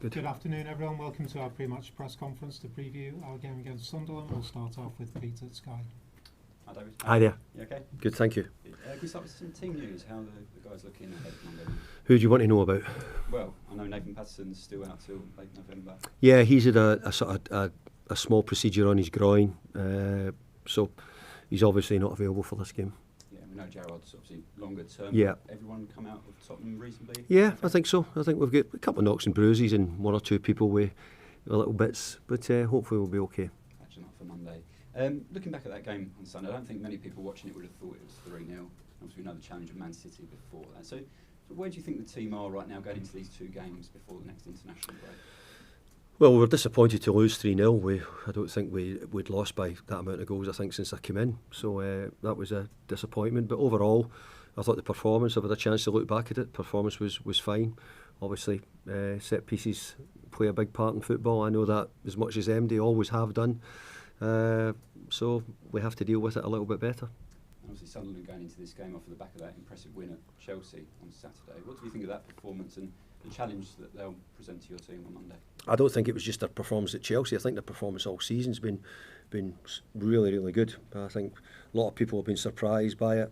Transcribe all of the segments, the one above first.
Good afternoon, everyone. Welcome to our pre-match press conference to preview our game against Sunderland. We'll start off with Peter at Sky. Hi, David. Hi there. You okay? Good, thank you. Can we start with some team news? How are the guys looking ahead of Monday? Who do you want to know about? Well, I know Nathan Patterson's still out till late November. Yeah, he's had a sort of a small procedure on his groin, so he's obviously not available for this game. Yeah, we know Gerrard's obviously longer term. Yeah. Everyone come out of Tottenham reasonably? Yeah, Okay. I think so. I think we've got a couple of knocks and bruises and one or two people with little bits, but hopefully we'll be okay. Catching up for Monday. Looking back at that game on Sunday, I don't think many people watching it would have thought it was 3-0. Obviously, we know the challenge of Man City before that. So where do you think the team are right now going into these two games before the next international break? Well, we were disappointed to lose 3-0. I don't think we'd lost by that amount of goals, I think, since I came in. So that was a disappointment. But overall, I thought the performance, I've had a chance to look back at it, performance was fine. Obviously, set pieces play a big part in football. I know that as much as MD always have done. So we have to deal with it a little bit better. Obviously, Sunderland going into this game off the back of that impressive win at Chelsea on Saturday. What do you think of that performance and the challenge that they'll present to your team on Monday? I don't think it was just their performance at Chelsea. I think their performance all season's been really, really good. I think a lot of people have been surprised by it,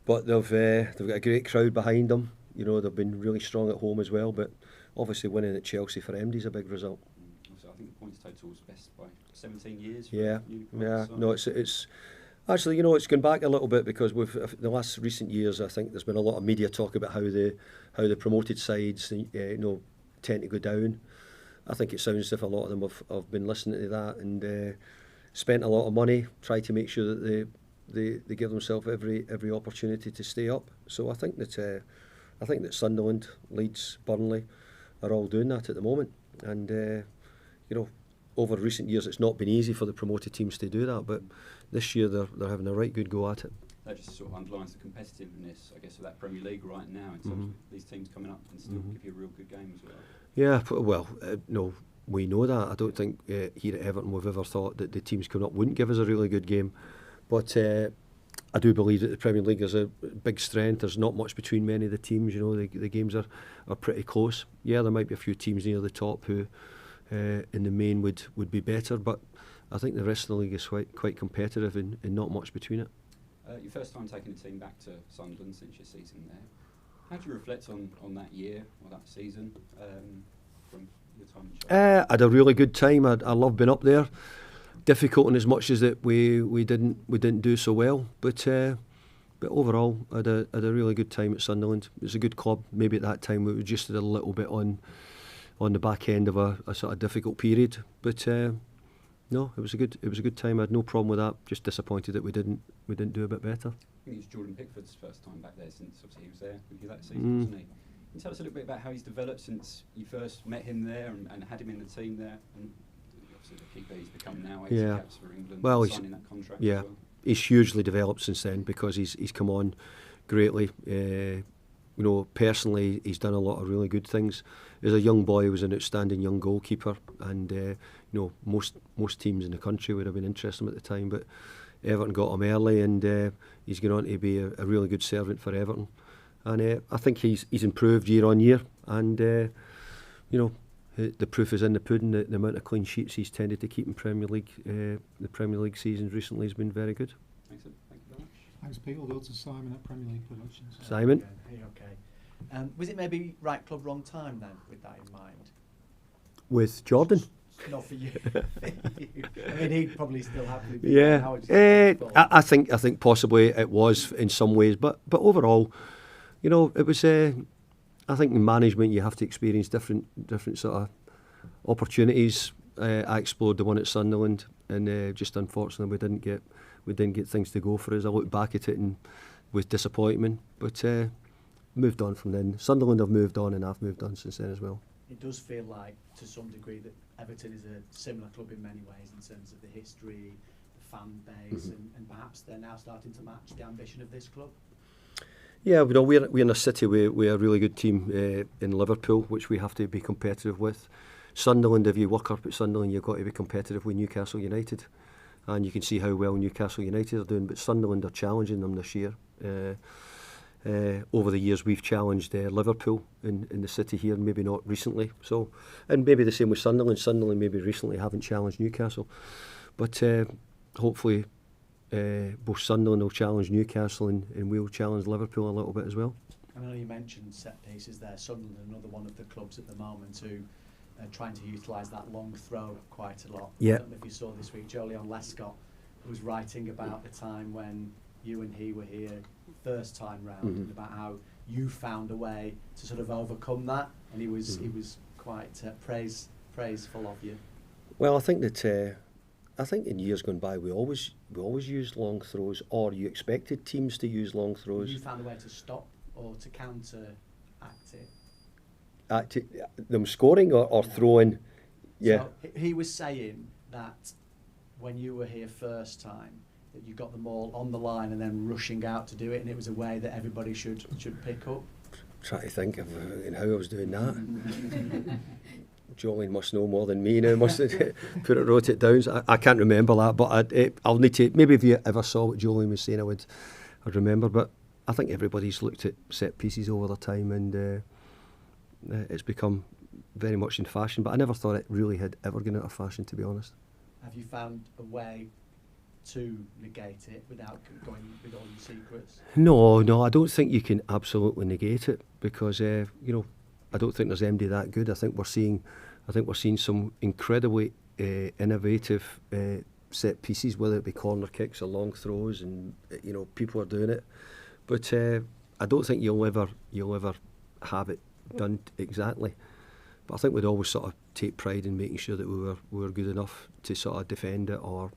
but they've got a great crowd behind them. You know, they've been really strong at home as well. But obviously, winning at Chelsea for MD is a big result. So I think the points total was best by 17 years. Yeah. No, it's. Actually, you know, it's gone back a little bit because with the last recent years, I think there's been a lot of media talk about how the promoted sides, tend to go down. I think it sounds as if a lot of them have been listening to that and spent a lot of money, try to make sure that they give themselves every opportunity to stay up. So I think that Sunderland, Leeds, Burnley are all doing that at the moment, and over recent years it's not been easy for the promoted teams to do that, but this year they're having a right good go at it. That just sort of underlines the competitiveness, I guess, of that Premier League right now in terms of these teams coming up and still give you a real good game as well. Yeah, no, we know that. I don't think here at Everton we've ever thought that the teams coming up wouldn't give us a really good game, but I do believe that the Premier League is a big strength. There's not much between many of the teams. You know, the games are pretty close. Yeah, there might be a few teams near the top who in the main would be better, but I think the rest of the league is quite competitive and not much between it. Your first time taking the team back to Sunderland since your season there. How do you reflect on that year or that season from your time in Chelsea? I had a really good time. I love being up there. Difficult in as much as that we didn't do so well, but overall I had a really good time at Sunderland. It was a good club. Maybe at that time we were just a little bit on the back end of a sort of difficult period, but no, it was a good time. I had no problem with that. Just disappointed that we didn't do a bit better. I think it was Jordan Pickford's first time back there since obviously he was there with you that season, wasn't he? Can you tell us a little bit about how he's developed since you first met him there and had him in the team there? And obviously the keeper he's become now, 80 caps for England, signing that contract as well. He's hugely developed since then because he's come on greatly. Personally, he's done a lot of really good things. As a young boy, he was an outstanding young goalkeeper, and most teams in the country would have been interested in him at the time. But Everton got him early, and he's gone on to be a really good servant for Everton. And I think he's improved year on year, and the proof is in the pudding. The amount of clean sheets he's tended to keep in Premier League, the Premier League seasons recently has been very good. Excellent. Thank you very much. Thanks, Pete. We'll go to Simon at Premier League Productions. Simon? Hey, okay. Was it maybe right club, wrong time then, with that in mind? With Jordan? Not for you. I mean, he'd probably still happily be Yeah, I think possibly it was in some ways, but overall, it was. I think in management you have to experience different sort of opportunities. I explored the one at Sunderland, and just unfortunately we didn't get things to go for us. I look back at it and with disappointment, but moved on from then. Sunderland have moved on, and I've moved on since then as well. It does feel like, to some degree, that Everton is a similar club in many ways in terms of the history, the fan base, and perhaps they're now starting to match the ambition of this club. Yeah, we're in a city with a really good team in Liverpool, which we have to be competitive with. Sunderland, if you work up at Sunderland, you've got to be competitive with Newcastle United, and you can see how well Newcastle United are doing. But Sunderland are challenging them this year. over the years we've challenged Liverpool in the city here, maybe not recently. So, and maybe the same with Sunderland. Sunderland maybe recently haven't challenged Newcastle, but hopefully both Sunderland will challenge Newcastle and we'll challenge Liverpool a little bit as well. I know you mentioned set pieces there. Sunderland, another one of the clubs at the moment who are trying to utilise that long throw quite a lot. Yeah. I don't know if you saw this week, Jolyon Lescott was writing about the time when you and he were here first time round, and about how you found a way to sort of overcome that, and he was quite praiseful of you. Well, I think that I think in years gone by we always used long throws, or you expected teams to use long throws. You found a way to stop or to counteract it. Them scoring or throwing. Yeah. So he was saying that when you were here first time, that you got them all on the line and then rushing out to do it, and it was a way that everybody should pick up. Trying to think of how I was doing that. Jolene must know more than me now. Must have wrote it down. So I can't remember that, but I'll need to. Maybe if you ever saw what Jolene was saying, I'd remember. But I think everybody's looked at set pieces over the time, and it's become very much in fashion. But I never thought it really had ever gone out of fashion, to be honest. Have you found a way to negate it without going with all your secrets? No, I don't think you can absolutely negate it, because I don't think there's anybody that good. I think we're seeing some incredibly innovative set pieces, whether it be corner kicks or long throws, and people are doing it. But I don't think you'll ever have it done exactly. But I think we'd always sort of take pride in making sure that we were good enough to sort of defend it, or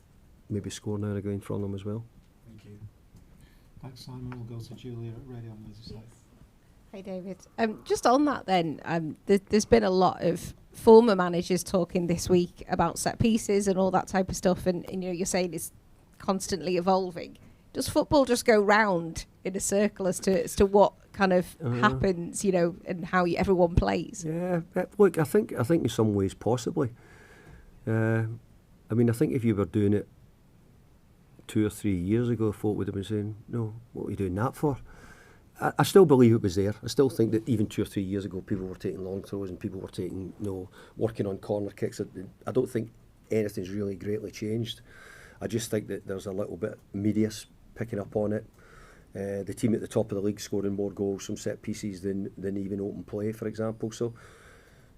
maybe score now and again from them as well. Thank you. Thanks, Simon. We'll go to Julia at Radio on Merseyside. Hey, David. Just on that then, there's been a lot of former managers talking this week about set pieces and all that type of stuff, and you're saying it's constantly evolving. Does football just go round in a circle as to what kind of happens, and how everyone plays? Yeah, look, I think in some ways possibly. I think if you were doing it 2 or 3 years ago, folk would have been saying, no, what are you doing that for? I still believe it was there. I still think that even 2 or 3 years ago, people were taking long throws and people were taking, working on corner kicks. I don't think anything's really greatly changed. I just think that there's a little bit of media picking up on it. The team at the top of the league scoring more goals from set pieces than even open play, for example. So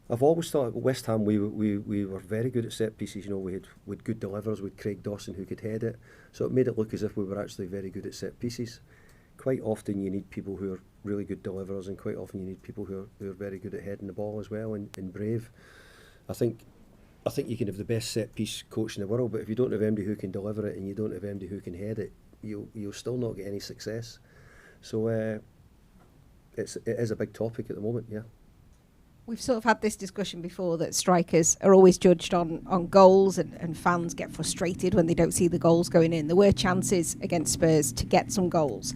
I've always thought at West Ham we were very good at set pieces. We had good deliverers with Craig Dawson who could head it. So it made it look as if we were actually very good at set pieces. Quite often you need people who are really good deliverers, and quite often you need people who are very good at heading the ball as well, and brave. I think you can have the best set piece coach in the world, but if you don't have anybody who can deliver it and you don't have anybody who can head it, you'll still not get any success. So it is a big topic at the moment, yeah. We've sort of had this discussion before that strikers are always judged on goals, and fans get frustrated when they don't see the goals going in. There were chances against Spurs to get some goals.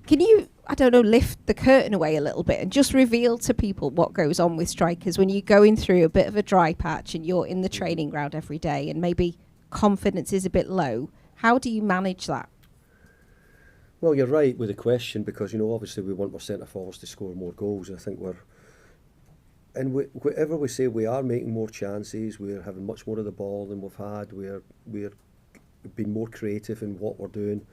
Can you, lift the curtain away a little bit and just reveal to people what goes on with strikers when you're going through a bit of a dry patch and you're in the training ground every day and maybe confidence is a bit low? How do you manage that? Well, you're right with the question, because, obviously we want our centre-forwards to score more goals. I think whatever we say, we are making more chances, we're having much more of the ball than we've had, we're being more creative in what we're doing.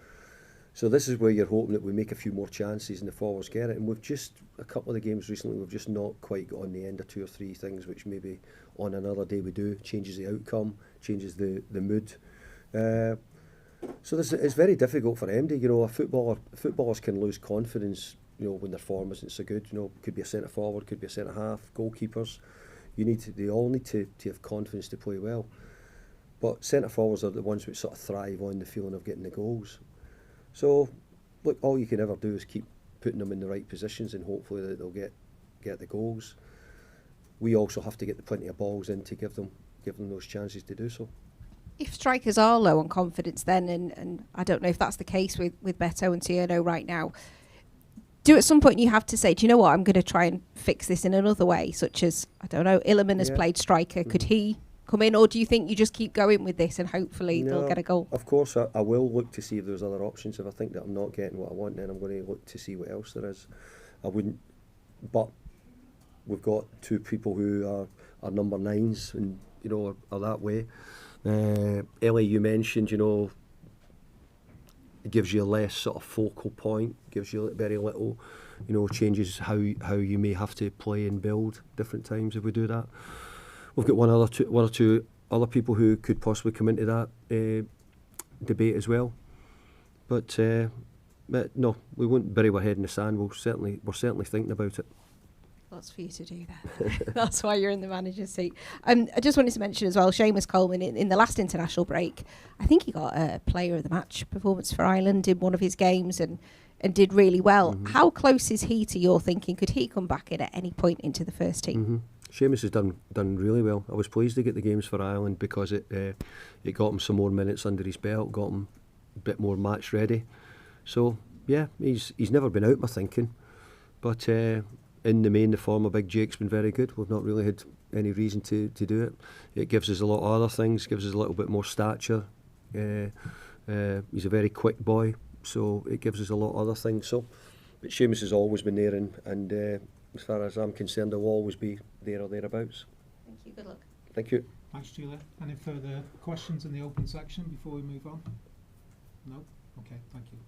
So this is where you're hoping that we make a few more chances and the forwards get it. And we've just, a couple of the games recently, we've just not quite got on the end of 2 or 3 things, which maybe on another day we do. Changes the outcome, changes the mood. So it's very difficult for MD. Footballers can lose confidence, when their form isn't so good. Could be a centre forward, could be a centre half, goalkeepers. They all need to have confidence to play well. But centre forwards are the ones which sort of thrive on the feeling of getting the goals. So, look, all you can ever do is keep putting them in the right positions, and hopefully that they'll get the goals. We also have to get plenty of balls in to give them those chances to do so. If strikers are low on confidence then, and I don't know if that's the case with Beto and Tierno right now, do at some point you have to say, do you know what, I'm going to try and fix this in another way, such as, Illiman has played striker. Could he come in, or do you think you just keep going with this and hopefully they'll get a goal? Of course, I will look to see if there's other options. If I think that I'm not getting what I want, then I'm going to look to see what else there is. I wouldn't, but we've got two people who are number 9s and, you know, are that way. Ellie, you mentioned, you know, it gives you less sort of focal point, gives you very little, you know, changes how you may have to play and build different times if we do that. We've got one or two other people who could possibly come into that debate as well. But no, we won't bury our head in the sand. We're certainly thinking about it. Lots for you to do there. That's why you're in the manager's seat. I just wanted to mention as well, Seamus Coleman, in the last international break, I think he got a player of the match performance for Ireland in one of his games and did really well. Mm-hmm. How close is he to your thinking? Could he come back in at any point into the first team? Mm-hmm. Seamus has done really well. I was pleased to get the games for Ireland because it got him some more minutes under his belt, got him a bit more match ready. So yeah, he's never been out my thinking, but in the main, the form of Big Jake's been very good. We've not really had any reason to do it. It gives us a lot of other things, gives us a little bit more stature. He's a very quick boy, so it gives us a lot of other things. So, but Seamus has always been there, and as far as I'm concerned, he'll always be there or thereabouts. Thank you, good luck. Thank you. Thanks, Julia. Any further questions in the open section before we move on? No? Okay, thank you.